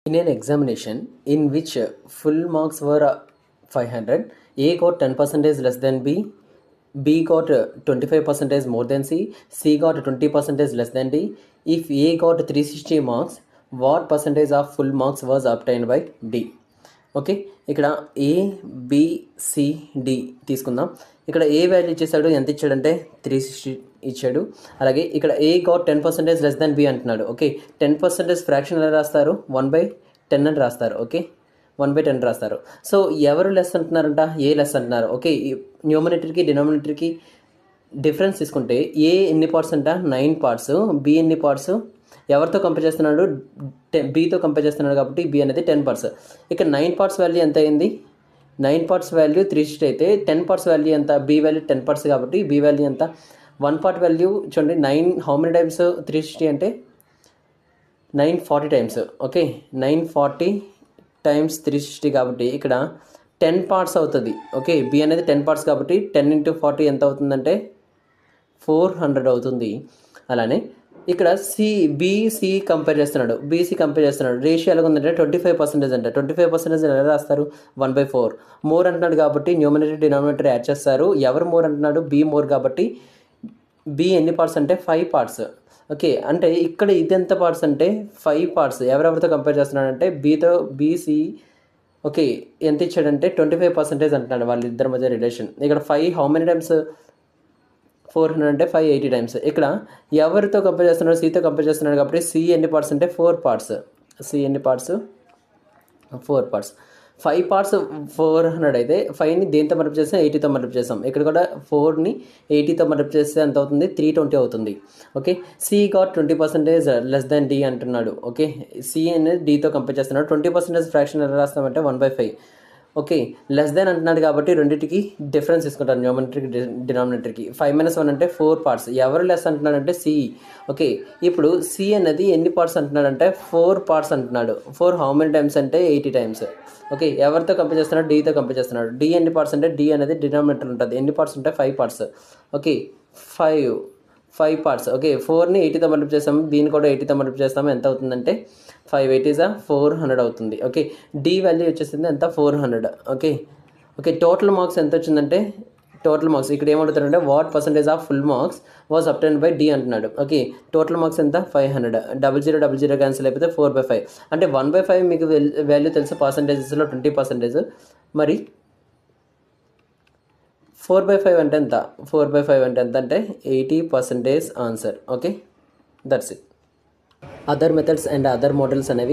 In an examination in which full marks were 500, A got 10% less than B, B got 25% more than C got 20% less than D. If A got 360 marks, what percentage of full marks was obtained by D? Okay, ఇక్కడ ABCD తీసుకుందాం. ఇక్కడ ఏ value ఇచ్చేసాడు, ఎంత ఇచ్చాడంటే 360 ఇచ్చాడు. అలాగే ఇక్కడ A got 10% less than B అంటున్నాడు. ఓకే, 10% ఫ్రాక్షన్ ఎలా రాస్తారు, 1/10 అని రాస్తారు. ఓకే, 1/10 రాస్తారు. సో ఎవరు లెస్ అంటున్నారంట, ఏ లెస్ అంటున్నారు. ఓకే, న్యూమరేటర్కి డినామినేటర్కి డిఫరెన్స్ తీసుకుంటే ఏ ఎన్ని పార్ట్స్ అంట, 9 పార్ట్స్, బి ఎన్ని పార్ట్స్, ఎవరితో కంపేర్ చేస్తున్నాడు, బీతో కంపేర్ చేస్తున్నాడు కాబట్టి బి అనేది 10 పార్ట్స్. ఇక్కడ 9 పార్ట్స్ వాల్యూ ఎంత అయింది, 9 పార్ట్స్ వాల్యూ 360 అయితే 10 పార్ట్స్ వాల్యూ ఎంత, బి వాల్యూ 10 పార్ట్స్ కాబట్టి బి వాల్యూ ఎంత, 1 పార్ట్ వాల్యూ చూడండి 9 హౌ మెనీ టైమ్స్ 360 అంటే 940 టైమ్స్. ఓకే, 940 టైమ్స్ 360 కాబట్టి ఇక్కడ 10 పార్ట్స్ అవుతుంది. ఓకే, బి అనేది 10 పార్ట్స్ కాబట్టి 10 × 40 ఎంత అవుతుందంటే 400 అవుతుంది. అలానే ఇక్కడ బీసీ కంపేర్ చేస్తున్నాడు, రేషియో ఎలాగ ఉందంటే 25% అంట. 25% ఎలా రాస్తారు, 1/4. మోర్ అంటున్నాడు కాబట్టి న్యూమరేటర్ డినామినేటర్ యాడ్ చేస్తారు. ఎవరు మోర్ అంటున్నాడు, బీ మోర్ కాబట్టి బి ఎన్ని పార్ట్స్ అంటే 5 పార్ట్స్. ఓకే, అంటే ఇక్కడ ఇది ఎంత పార్ట్స్ అంటే 5 పార్ట్స్. ఎవరెవరితో కంపేర్ చేస్తున్నాడంటే బీసీ. ఓకే, ఎంత ఇచ్చాడంటే 25% అంటున్నాడు వాళ్ళిద్దరి మధ్య రిలేషన్. ఇక్కడ 5 హౌ మెనీ టైమ్స్, 400 అంటే 580 టైమ్స్. ఇక్కడ ఎవరితో కంపేర్ చేస్తున్నాడు, సితో కంపేర్ చేస్తున్నాడు కాబట్టి సి ఎన్ని పార్ట్స్ అంటే 4 పార్ట్స్. సి ఎన్ని పార్ట్స్, 4 పార్ట్స్. 5 పార్ట్స్ 400 అయితే 5ని దేంతో మల్టిప్లై చేస్తాం, 80తో మల్టిప్లై చేస్తాం. ఇక్కడ కూడా 4ని 80తో మల్టిప్లై చేస్తే ఎంత అవుతుంది, 320 అవుతుంది. Okay, C got 20% less than D అంటున్నాడు. ఓకే, సి అనేది డితో కంపేర్ చేస్తున్నాడు. 20% ఫ్రాక్షన్ ఎలా రాస్తామంటే 1/5. ఓకే, లెస్ దెన్ అంటున్నాడు కాబట్టి రెండింటికి డిఫరెన్స్ తీసుకుంటారు, న్యూమరేటర్కి డినామినేటర్కి. 5 - 1 అంటే 4 పార్ట్స్. ఎవరు లెస్ అంటున్నాడంటే సి. ఓకే, ఇప్పుడు సి అనేది ఎన్ని పార్ట్స్ అంటున్నాడంటే 4 పార్ట్స్ అంటున్నాడు. 4 హౌ మెనీ టైమ్స్ అంటే 80 టైమ్స్. ఓకే, ఎవరితో కంపేర్ చేస్తున్నాడు, డీతో కంపేర్ చేస్తున్నాడు. డి ఎన్ని పార్ట్స్ అంటే డి అనేది డినామినేటర్ ఉంటుంది. ఎన్ని పార్ట్స్ ఉంటాయి, 5 పార్ట్స్. Okay, 5 parts. ఓకే, 4ని 80తో మల్టిప్లై చేస్తాము, బీని కూడా 80తో మల్టిప్లై చేస్తాము. ఎంత అవుతుందంటే 580 400 అవుతుంది. ఓకే, డి వాల్యూ వచ్చేసింది ఎంత, 400. ఓకే, టోటల్ మార్క్స్ ఎంత వచ్చిందంటే, టోటల్ మార్క్స్ ఇక్కడ ఏమడుగుతాడంటే what percentage of full marks was obtained by D అంటున్నాడు. ఓకే, టోటల్ మార్క్స్ ఎంత, 500. 00 క్యాన్సిల్ అయిపోతే 4/5 అంటే 1/5 మీకు వాల్యూ తెలుసు, పర్సంటేజెస్లో 20%. మరి 4/5 అంటే ఎంత, 4/5 అంటే ఎంత అంటే 80% answer. Okay, that's it. Other methods and other models అనేవి